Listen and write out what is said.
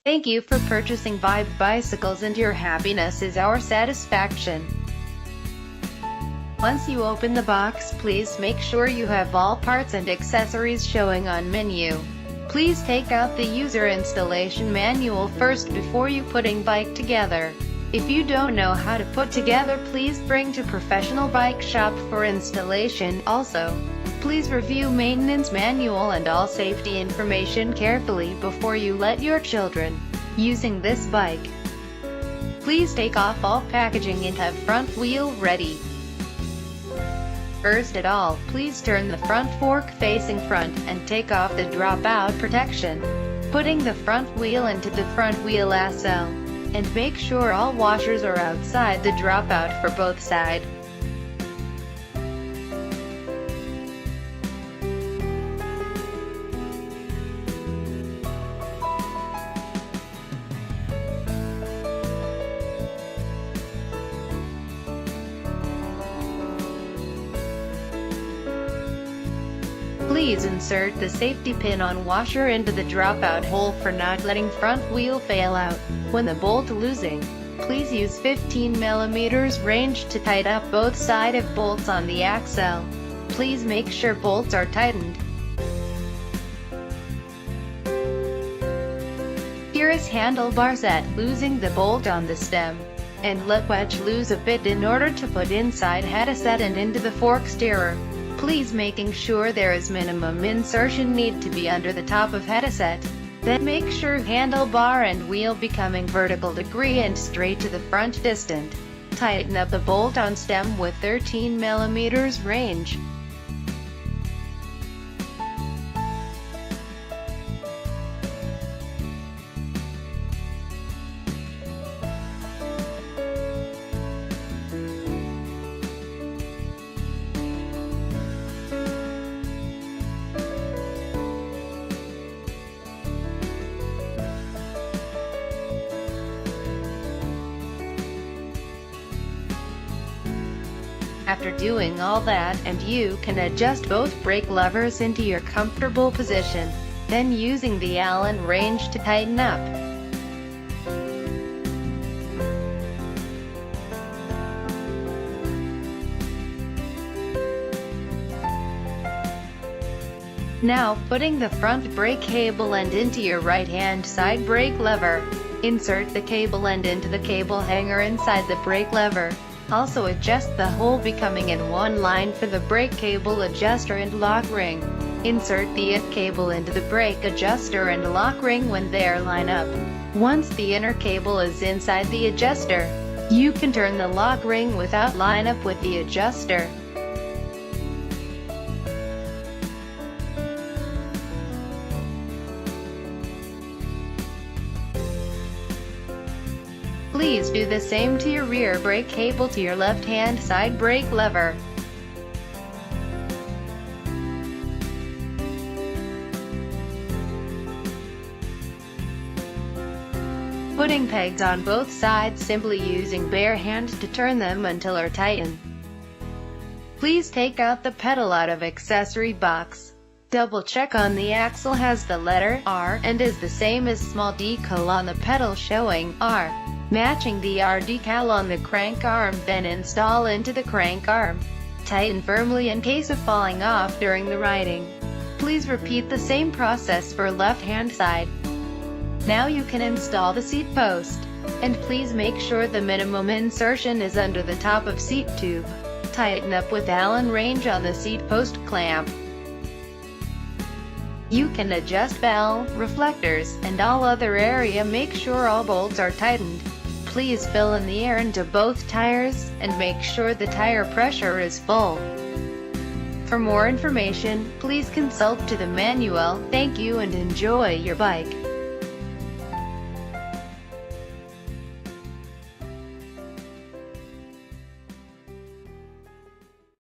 Thank you for purchasing Vibe bicycles, and your happiness is our satisfaction. Once you open the box, please make sure you have all parts and accessories showing on menu. Please take out the user installation manual first before you putting bike together. If you don't know how to put together, please bring to professional bike shop for installation. Also, please review maintenance manual and all safety information carefully before you let your children using this bike. Please take off all packaging and have front wheel ready. First of all, please turn the front fork facing front, and take off the dropout protection. Putting the front wheel into the front wheel axle. And make sure all washers are outside the dropout for both sides. Please insert the safety pin on washer into the dropout hole for not letting front wheel fail out. When the bolt losing, please use 15 mm range to tighten up both side of bolts on the axle. Please make sure bolts are tightened. Here is handlebar set, losing the bolt on the stem. And let wedge loose a bit in order to put inside headset and into the fork steerer. Please making sure there is minimum insertion need to be under the top of headset. Then make sure handlebar and wheel becoming vertical degree and straight to the front distant. Tighten up the bolt on stem with 13 mm range. After doing all that, and you can adjust both brake levers into your comfortable position, then using the Allen wrench to tighten up. Now, putting the front brake cable end into your right-hand side brake lever. Insert the cable end into the cable hanger inside the brake lever. Also adjust the hole becoming in one line for the brake cable adjuster and lock ring. Insert the IT cable into the brake adjuster and lock ring when they line up. Once the inner cable is inside the adjuster, you can turn the lock ring without line up with the adjuster. Please do the same to your rear brake cable to your left-hand side brake lever. Putting pegs on both sides, simply using bare hand to turn them until are tightened. Please take out the pedal out of accessory box. Double check on the axle has the letter R and is the same as small decal on the pedal showing R. Matching the R decal on the crank arm, then install into the crank arm. Tighten firmly in case of falling off during the riding. Please repeat the same process for left-hand side. Now you can install the seat post. And please make sure the minimum insertion is under the top of seat tube. Tighten up with Allen wrench on the seat post clamp. You can adjust bell, reflectors, and all other area. Make sure all bolts are tightened. Please fill in the air into both tires, and make sure the tire pressure is full. For more information, please consult to the manual. Thank you and enjoy your bike.